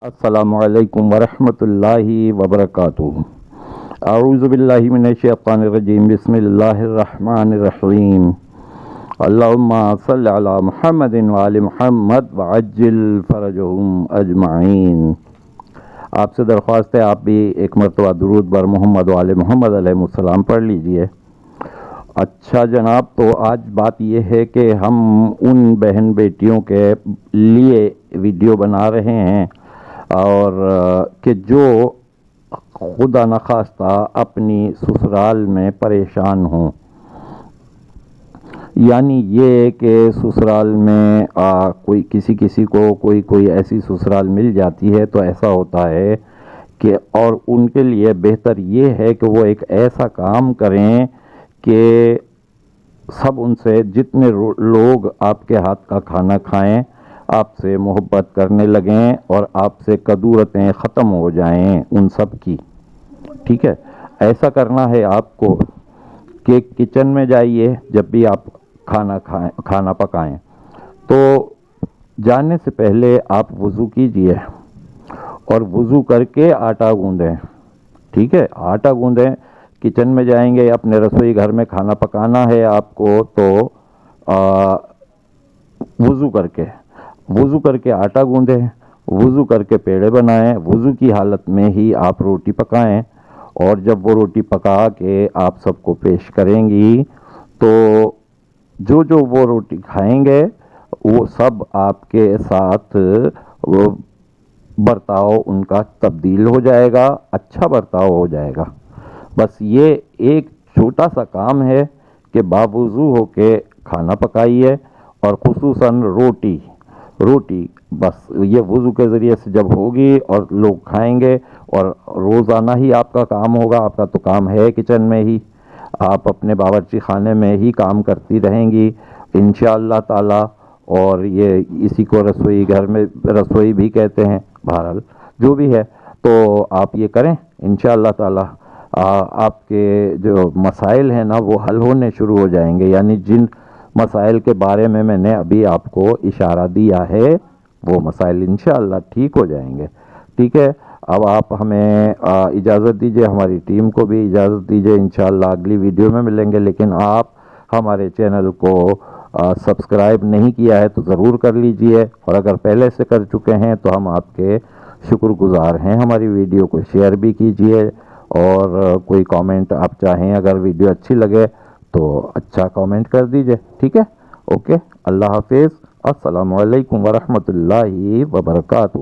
السلام علیکم ورحمۃ اللہ وبرکاتہ۔ اعوذ باللہ من الشیطان الرجیم، بسم اللہ الرحمن الرحیم۔ اللہم صل علی محمد وآل محمد وعجل فرجہم اجمعین۔ آپ سے درخواست ہے آپ بھی ایک مرتبہ درود بر محمد وآل محمد علیہ السلام پڑھ لیجئے۔ اچھا جناب، تو آج بات یہ ہے کہ ہم ان بہن بیٹیوں کے لیے ویڈیو بنا رہے ہیں اور کہ جو خدا نخواستہ اپنی سسرال میں پریشان ہوں، یعنی یہ کہ سسرال میں کسی کو کوئی ایسی سسرال مل جاتی ہے تو ایسا ہوتا ہے کہ اور ان کے لیے بہتر یہ ہے کہ وہ ایک ایسا کام کریں کہ سب ان سے جتنے لوگ آپ کے ہاتھ کا کھانا کھائیں آپ سے محبت کرنے لگیں اور آپ سے کدورتیں ختم ہو جائیں ان سب کی، ٹھیک ہے۔ ایسا کرنا ہے آپ کو کہ کچن میں جائیے، جب بھی آپ کھانا پکائیں تو جانے سے پہلے آپ وضو کیجئے اور وضو کر کے آٹا گوندیں، ٹھیک ہے۔ آٹا گوندیں، کچن میں جائیں گے، اپنے رسوئی گھر میں کھانا پکانا ہے آپ کو تو وضو کر کے آٹا گوندیں، وضو کر کے پیڑے بنائیں، وضو کی حالت میں ہی آپ روٹی پکائیں اور جب وہ روٹی پکا کے آپ سب کو پیش کریں گی تو جو وہ روٹی کھائیں گے وہ سب آپ کے ساتھ برتاؤ ان کا تبدیل ہو جائے گا، اچھا برتاؤ ہو جائے گا۔ بس یہ ایک چھوٹا سا کام ہے کہ باوضو ہو کے کھانا پکائیے، اور خصوصاً روٹی بس یہ وضو کے ذریعے سے جب ہوگی اور لوگ کھائیں گے، اور روزانہ ہی آپ کا کام ہوگا، آپ کا تو کام ہے کچن میں ہی، آپ اپنے باورچی خانے میں ہی کام کرتی رہیں گی انشاءاللہ تعالی، اور یہ اسی کو رسوئی گھر میں رسوئی بھی کہتے ہیں، بہرحال جو بھی ہے تو آپ یہ کریں انشاءاللہ تعالی، آپ کے جو مسائل ہیں نا وہ حل ہونے شروع ہو جائیں گے، یعنی جن مسائل کے بارے میں نے ابھی آپ کو اشارہ دیا ہے وہ مسائل انشاءاللہ ٹھیک ہو جائیں گے، ٹھیک ہے۔ اب آپ ہمیں اجازت دیجئے، ہماری ٹیم کو بھی اجازت دیجئے، انشاءاللہ اگلی ویڈیو میں ملیں گے، لیکن آپ ہمارے چینل کو سبسکرائب نہیں کیا ہے تو ضرور کر لیجئے، اور اگر پہلے سے کر چکے ہیں تو ہم آپ کے شکر گزار ہیں۔ ہماری ویڈیو کو شیئر بھی کیجئے، اور کوئی کامنٹ آپ چاہیں، اگر ویڈیو اچھی لگے تو اچھا کامنٹ کر دیجئے، ٹھیک ہے۔ اوکے، اللہ حافظ، السلام علیکم ورحمۃ اللہ وبرکاتہ۔